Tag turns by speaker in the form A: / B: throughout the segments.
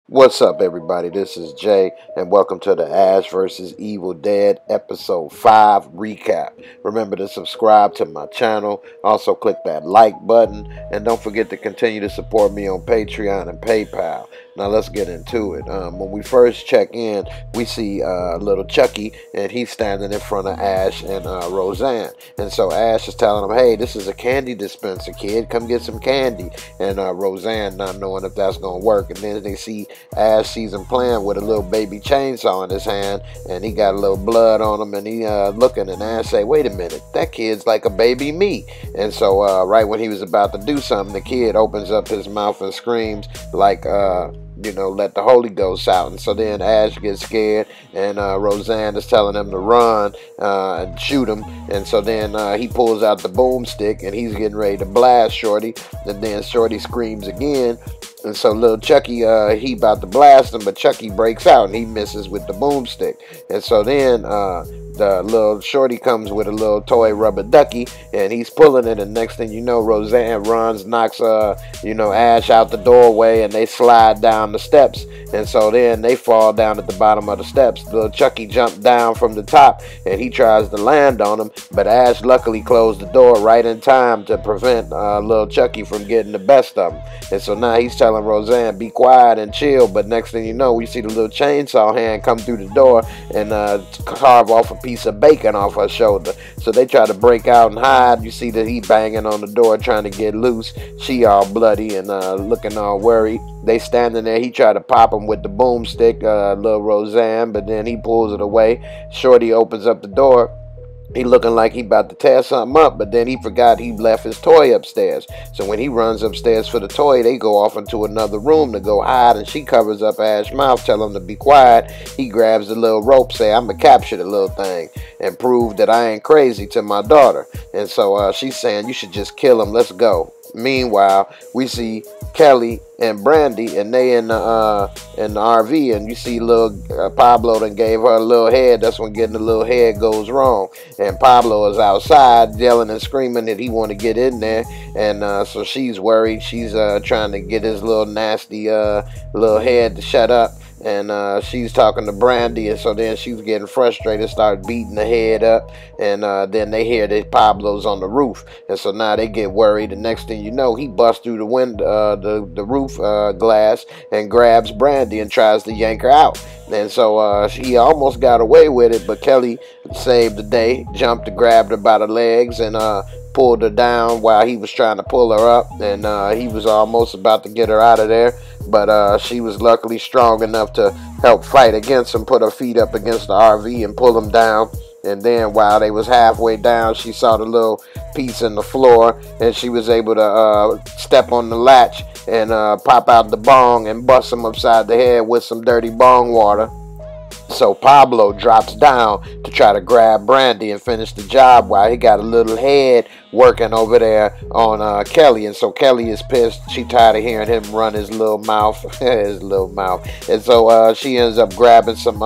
A: What's up, everybody? This is Jay, and welcome to the Ash vs. Evil Dead Episode 5 recap. Remember to subscribe to my channel. Also, click that like button, and don't forget to continue to support me on Patreon and PayPal. Now, let's get into it. When we first check in, we see little Chucky, and he's standing in front of Ash and Roseanne. And so Ash is telling him, hey, this is a candy dispenser, kid. Come get some candy. And Roseanne not knowing if that's going to work. And then they see Ash sees him playing with a little baby chainsaw in his hand, and he got a little blood on him, and he looking, and Ash say, wait a minute, that kid's like a baby me. And so right when he was about to do something, the kid opens up his mouth and screams like, let the Holy Ghost out. And so then Ash gets scared, and Roseanne is telling him to run and shoot him. And so then he pulls out the boomstick, and he's getting ready to blast Shorty. And then Shorty screams again. And so little Chucky, he about to blast him, but Chucky breaks out, and he misses with the boomstick. And so then the little Shorty comes with a little toy rubber ducky, and he's pulling it, and next thing you know, Roseanne runs, knocks Ash out the doorway, and they slide down the steps. And so then they fall down at the bottom of the steps. Little Chucky jumped down from the top, and he tries to land on him, but Ash luckily closed the door right in time to prevent little Chucky from getting the best of him. And so now he's telling Roseanne, be quiet and chill, but next thing you know, we see the little chainsaw hand come through the door and carve off a piece of bacon off her shoulder. So they try to break out and hide. You see that he banging on the door trying to get loose. She all bloody and looking all worried. They standing there. He tried to pop him with the boomstick, little Roseanne, but then he pulls it away. Shorty opens up the door. He looking like he about to tear something up, but then he forgot he left his toy upstairs. So when he runs upstairs for the toy, they go off into another room to go hide, and she covers up Ash's mouth, tell him to be quiet. He grabs the little rope, say, I'm going to capture the little thing and prove that I ain't crazy to my daughter. And so she's saying, you should just kill him. Let's go. Meanwhile, we see Kelly and Brandy, and they in the RV, and you see little Pablo done gave her a little head. That's when getting the little head goes wrong. And Pablo is outside yelling and screaming that he want to get in there, and so she's worried. She's trying to get his little nasty little head to shut up. And she's talking to Brandy, and so then she's getting frustrated, start beating the head up, and then they hear that Pablo's on the roof, and so now they get worried. The next thing you know, he busts through the window, the roof glass, and grabs Brandy and tries to yank her out. And so he almost got away with it, but Kelly saved the day, jumped and grabbed her by the legs, and pulled her down while he was trying to pull her up, and he was almost about to get her out of there, but she was luckily strong enough to help fight against him, put her feet up against the RV and pull him down. And then while they was halfway down, she saw the little piece in the floor, and she was able to step on the latch and pop out the bong and bust him upside the head with some dirty bong water. So Pablo drops down to try to grab Brandy and finish the job while he got a little head working over there on Kelly. And so Kelly is pissed. She tired of hearing him run his little mouth. His little mouth. And so she ends up grabbing some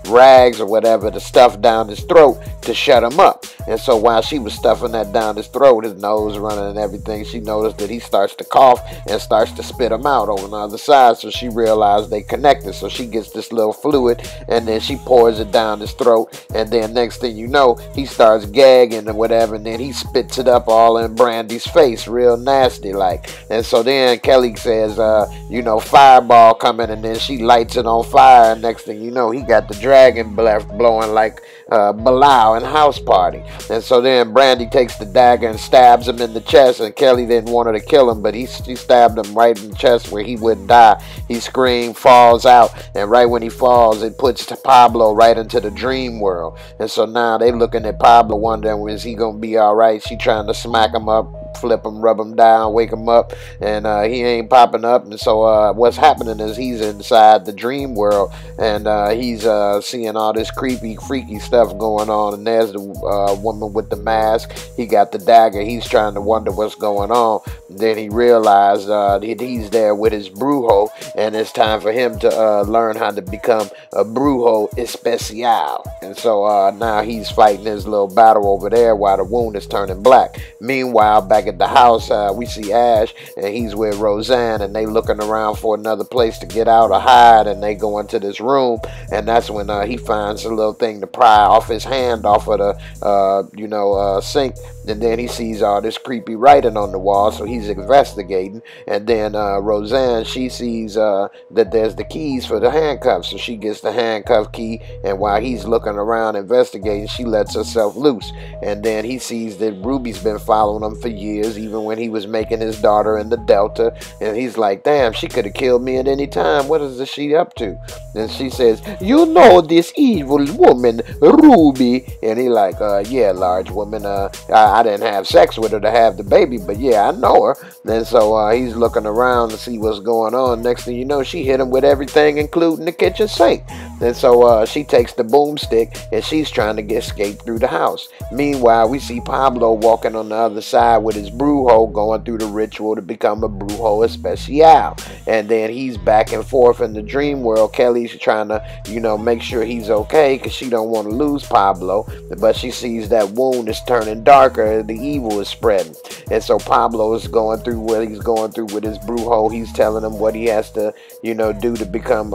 A: rags or whatever to stuff down his throat to shut him up. And so while she was stuffing that down his throat, his nose running and everything, she noticed that he starts to cough and starts to spit him out over on the other side. So she realized they connected. So she gets this little fluid, and then she pours it down his throat, and then next thing you know, he starts gagging or whatever, and then he spits it up all in Brandy's face, real nasty like. And so then Kelly says, fireball coming, and then she lights it on fire, and next thing you know, he got the dragon breath blowing like Bilal in House Party. And so then Brandy takes the dagger and stabs him in the chest, and Kelly didn't want her to kill him, but she stabbed him right in the chest where he wouldn't die. He screamed, falls out, and right when he falls, it puts Pablo right into the dream world. And so now they looking at Pablo wondering, is he gonna be all right? She trying to smack him up, flip him, rub him down, wake him up, and he ain't popping up. And so what's happening is he's inside the dream world, and he's seeing all this creepy, freaky stuff going on. And there's the woman with the mask. He got the dagger. He's trying to wonder what's going on. And then he realized that he's there with his brujo, and it's time for him to learn how to become a brujo especial. And so now he's fighting his little battle over there while the wound is turning black. Meanwhile, back at the house, we see Ash, and he's with Roseanne, and they looking around for another place to get out or hide, and they go into this room, and that's when he finds a little thing to pry off his hand off of the sink, and then he sees all this creepy writing on the wall, so he's investigating, and then Roseanne, she sees that there's the keys for the handcuffs, so she gets the handcuff key, and while he's looking around investigating, she lets herself loose, and then he sees that Ruby's been following him for years, even when he was making his daughter in the Delta, and he's like, damn, she could have killed me at any time. What is she up to? And she says, you know this evil woman, Ruby, and he like, yeah, large woman, I didn't have sex with her to have the baby, but yeah, I know her. And so he's looking around to see what's going on. Next thing you know, she hit him with everything, including the kitchen sink. And so she takes the boomstick, and she's trying to escape through the house. Meanwhile, we see Pablo walking on the other side with his brujo, going through the ritual to become a brujo especial. And then he's back and forth in the dream world. Kelly's trying to, make sure he's okay, because she don't want to lose Pablo. But she sees that wound is turning darker, the evil is spreading. And so Pablo is going through what he's going through with his brujo. He's telling him what he has to, do to become,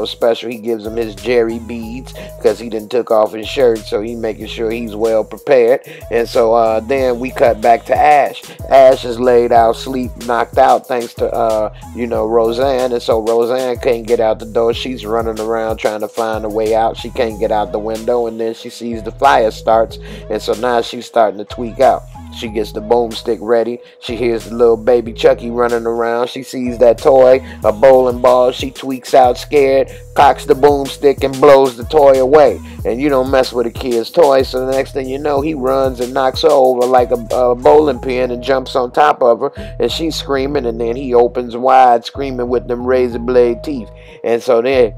A: special. He gives him his Jerry beads, because he done took off his shirt, so he making sure he's well prepared. And so then we cut back to Ash. Ash is laid out, sleep, knocked out, thanks to, Roseanne. And so Roseanne can't get out the door. She's running around trying to find a way out. She can't get out the window, and then she sees the fire starts, and so now she's starting to tweak out. She gets the boomstick ready. She hears the little baby Chucky running around. She sees that toy, a bowling ball. She tweaks out scared, cocks the boomstick, and blows the toy away. And you don't mess with a kid's toy, so the next thing you know, he runs and knocks her over like a bowling pin and jumps on top of her, and she's screaming, and then he opens wide, screaming with them razor blade teeth. And so then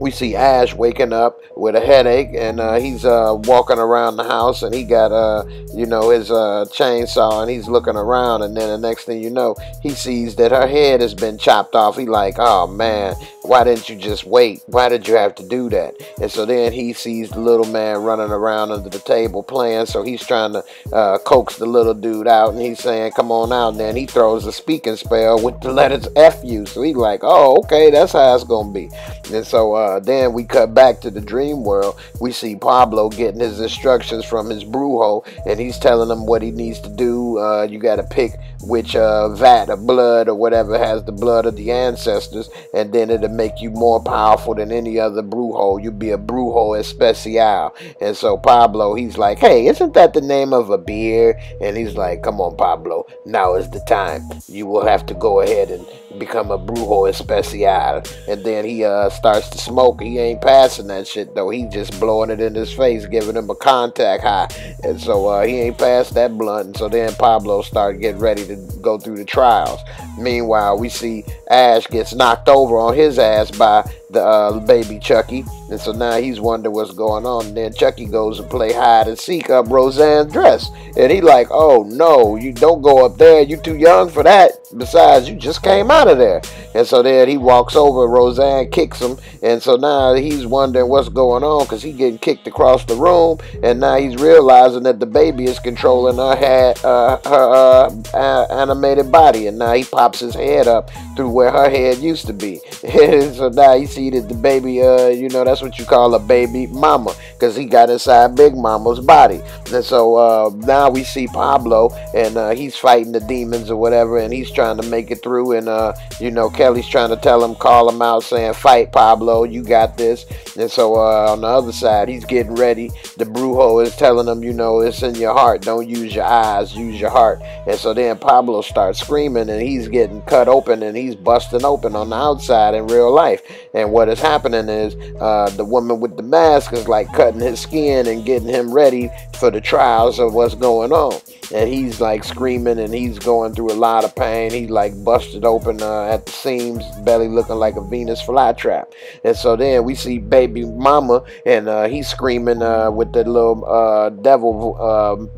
A: we see Ash waking up with a headache, and he's walking around the house, and he got his chainsaw, and he's looking around, and then the next thing you know, he sees that her head has been chopped off. He like, oh man, why didn't you just wait? Why did you have to do that? And so then he sees the little man running around under the table playing, so he's trying to coax the little dude out, and he's saying, come on out, and then he throws a speaking spell with the letters F-U, so he's like, oh, okay, that's how it's gonna be. And so then we cut back to the dream world. We see Pablo getting his instructions from his brujo, and he's telling him what he needs to do. You got to pick which vat of blood or whatever has the blood of the ancestors, and then it'll make you more powerful than any other brujo. You'll be a brujo especial. And so Pablo, he's like, hey, isn't that the name of a beer? And he's like, come on, Pablo, now is the time. You will have to go ahead and become a brujo especial. And then he starts to smoke. He ain't passing that shit though. He just blowing it in his face, giving him a contact high. And so he ain't passed that blunt. And so then Pablo started getting ready to go through the trials. Meanwhile, we see Ash gets knocked over on his ass by the baby Chucky, and so now he's wondering what's going on. And then Chucky goes and play hide and seek up Roseanne's dress, and he like, oh no, you don't go up there, you too young for that, besides you just came out of there. And so then he walks over, Roseanne kicks him, and so now he's wondering what's going on, because he's getting kicked across the room, and now he's realizing that the baby is controlling her animated body, and now he pops his head up through where her head used to be. And so now you see that the baby, that's what you call a baby mama, because he got inside Big Mama's body. And so now we see Pablo, and he's fighting the demons or whatever, and he's trying to make it through, and Kelly's trying to tell him, call him out, saying, fight Pablo, you got this. And so on the other side, he's getting ready. The brujo is telling him, it's in your heart, don't use your eyes, use your heart. And so then Pablo starts screaming, and he's getting cut open, and he's busting open on the outside in real life. And what is happening is the woman with the mask is like cutting his skin and getting him ready for the trials of what's going on. And he's like screaming, and he's going through a lot of pain. He's like busted open at the seams, belly looking like a Venus flytrap. And so then we see baby mama, and he's screaming with the little devil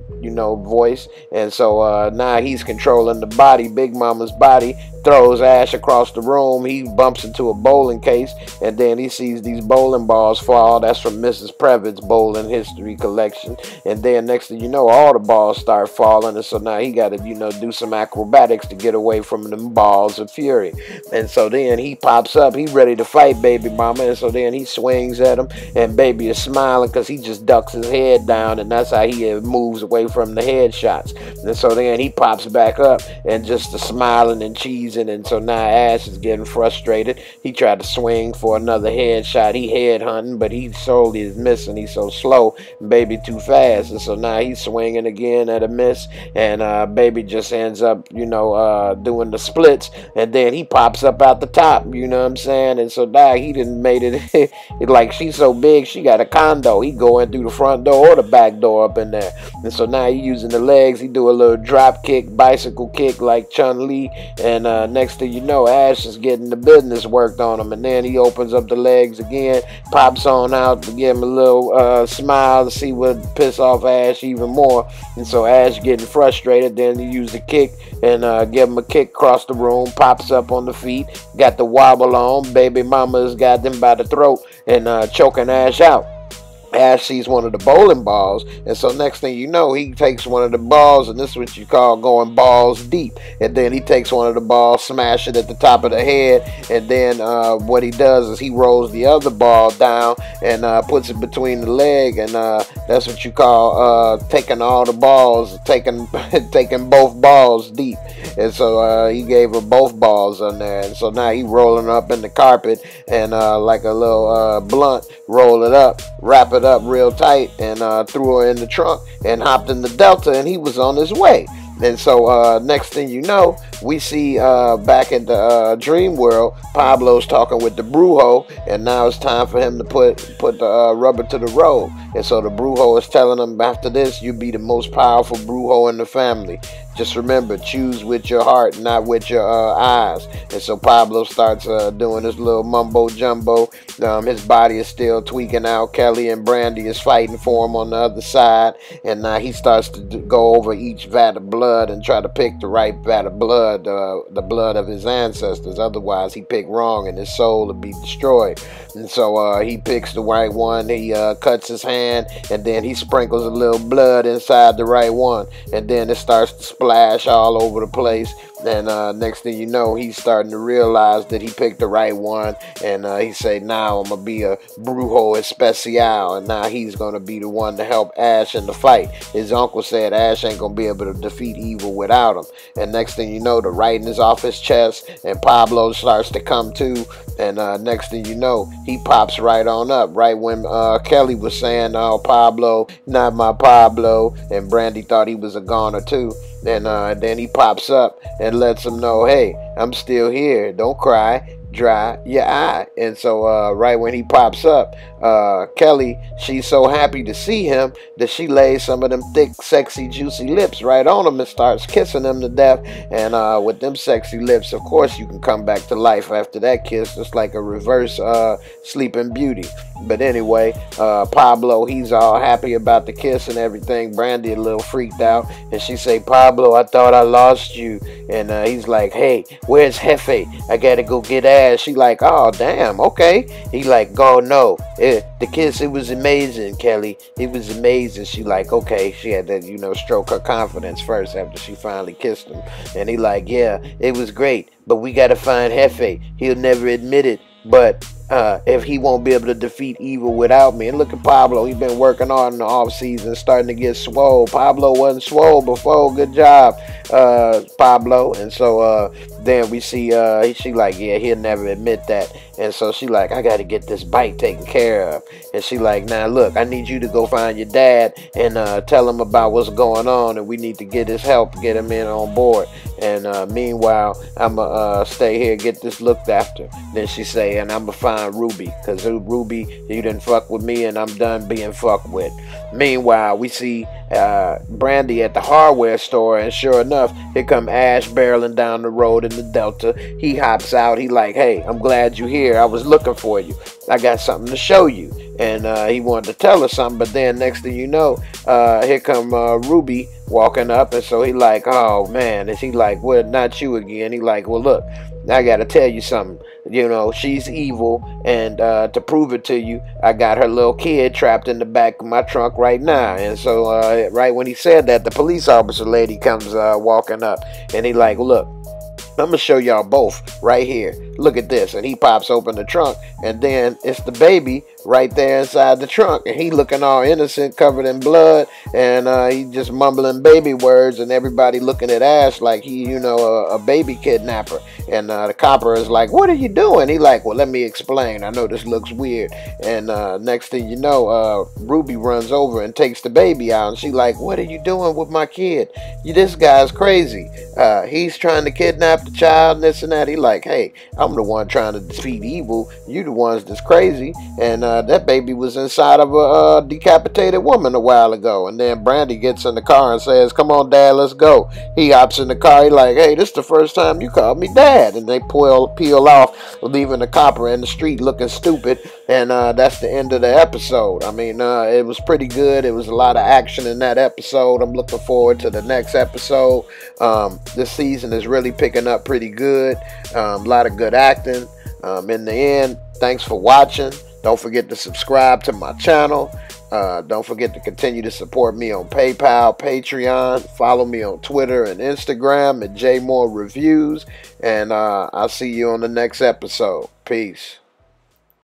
A: voice. And so now he's controlling the body, Big Mama's body, throws Ash across the room. He bumps into a bowling case, and then he sees these bowling balls fall. That's from Mrs. Previtt's bowling history collection. And then next thing you know, all the balls start falling, and so now he got to, do some acrobatics to get away from them balls of fury. And so then he pops up. He ready to fight Baby Mama, and so then he swings at him, and Baby is smiling because he just ducks his head down, and that's how he moves away from the headshots. And so then he pops back up and just smiling and cheesing, and so now Ash is getting frustrated. He tried to swing for another headshot. He head hunting, but he solely is missing. He's so slow, Baby too fast, and so now he's swinging again at a miss, and Baby just ends up, doing the splits, and then he pops up out the top, you know what I'm saying? And so now he done made it, like she's so big, she got a condo. He go in through the front door or the back door up in there. And so now he using the legs. He do a little drop kick, bicycle kick like Chun-Li, and next thing you know, Ash is getting the business worked on him, and then he opens up the legs again, pops on out to give him a little smile to see what piss off Ash even more. And so Ash getting frustrated, then he use the kick and give him a kick across the room, pops up on the feet, got the wobble on. Baby Mama's got them by the throat and choking Ash out. Ash sees one of the bowling balls, and so next thing you know, he takes one of the balls, and this is what you call going balls deep. And then he takes one of the balls, smash it at the top of the head, and then what he does is he rolls the other ball down and puts it between the leg, and that's what you call taking all the balls, taking both balls deep. And so he gave her both balls on there, and so now he rolling up in the carpet, and like a little blunt, roll it up, wrap it up real tight, and threw her in the trunk and hopped in the Delta, and he was on his way. And so next thing you know, we see back in the dream world, Pablo's talking with the Brujo, and now it's time for him to put the rubber to the road. And so the Brujo is telling him, after this, you be the most powerful Brujo in the family. Just remember, choose with your heart, not with your eyes. And so Pablo starts doing this little mumbo jumbo. His body is still tweaking out. Kelly and Brandy is fighting for him on the other side. And now he starts to go over each vat of blood and try to pick the right vat of blood, the blood of his ancestors. Otherwise, he picked wrong and his soul will be destroyed. And so he picks the right one. He cuts his hand, and then he sprinkles a little blood inside the right one. And then it starts to splash all over the place. And next thing you know, he's starting to realize that he picked the right one. And he say, now I'm going to be a Brujo Especial. And now he's going to be the one to help Ash in the fight. His uncle said Ash ain't going to be able to defeat evil without him. And next thing you know, the writing is off his chest, and Pablo starts to come to. And next thing you know, he pops right on up. Right when Kelly was saying, oh, Pablo, not my Pablo. And Brandy thought he was a goner too. And then he pops up and lets him know, hey, I'm still here. Don't cry. Dry your eye. And so right when he pops up, Kelly, she's so happy to see him that she lays some of them thick, sexy, juicy lips right on him and starts kissing him to death. And with them sexy lips, of course, you can come back to life after that kiss. It's like a reverse Sleeping Beauty. But anyway, Pablo, he's all happy about the kiss and everything. Brandy a little freaked out, and she say, Pablo, I thought I lost you. And he's like, hey, where's Jefe? I gotta go get Ash. She like, oh, damn, okay. He like, God, no. The kiss, it was amazing, Kelly. It was amazing. She like, okay. She had to, stroke her confidence first after she finally kissed him. And he like, yeah, it was great, but we gotta find Jefe. He'll never admit it, but if he won't be able to defeat evil without me. And look at Pablo. He's been working on in the off season, starting to get swole. Pablo wasn't swole before. Good job, Pablo. And so then we see she like, yeah, he'll never admit that. And so she like, I got to get this bite taken care of. And she like, now look, I need you to go find your dad and tell him about what's going on, and we need to get his help, get him in on board. And meanwhile, I'ma stay here, get this looked after. Then she say, and I'ma find Ruby, because Ruby, you didn't fuck with me, and I'm done being fucked with. Meanwhile, we see Brandy at the hardware store, and sure enough, here come Ash barreling down the road in the Delta. He hops out. He like, hey, I'm glad you're here. I was looking for you. I got something to show you. and he wanted to tell her something. But then next thing you know, here come Ruby walking up, and so he like, oh man, is he like, well, not you again? He like, well, look, I gotta tell you something. You know, she's evil, and to prove it to you, I got her little kid trapped in the back of my trunk right now. And so right when he said that, the police officer lady comes walking up, and he like, look, I'm gonna show y'all both right here. Look at this. And he pops open the trunk, and then it's the baby right there inside the trunk, and he looking all innocent, covered in blood, and he just mumbling baby words, and everybody looking at Ash like he, you know, a baby kidnapper. And the copper is like, what are you doing? He like, well, let me explain. I know this looks weird. And next thing you know, Ruby runs over and takes the baby out, and she like, what are you doing with my kid? This guy's crazy. He's trying to kidnap the child and this and that. He like, hey, I'm the one trying to defeat evil. You the ones that's crazy. And that baby was inside of a decapitated woman a while ago. And then Brandy gets in the car and says, come on, Dad, let's go. He hops in the car. He like, hey, this is the first time you called me Dad. And they peel off, leaving the copper in the street looking stupid. And that's the end of the episode. I mean, it was pretty good. It was a lot of action in that episode. I'm looking forward to the next episode. This season is really picking up pretty good. A lot of good acting. In the end, thanks for watching. Don't forget to subscribe to my channel. Don't forget to continue to support me on PayPal, Patreon. Follow me on Twitter and Instagram at Jaymoorereviews. And I'll see you on the next episode. Peace.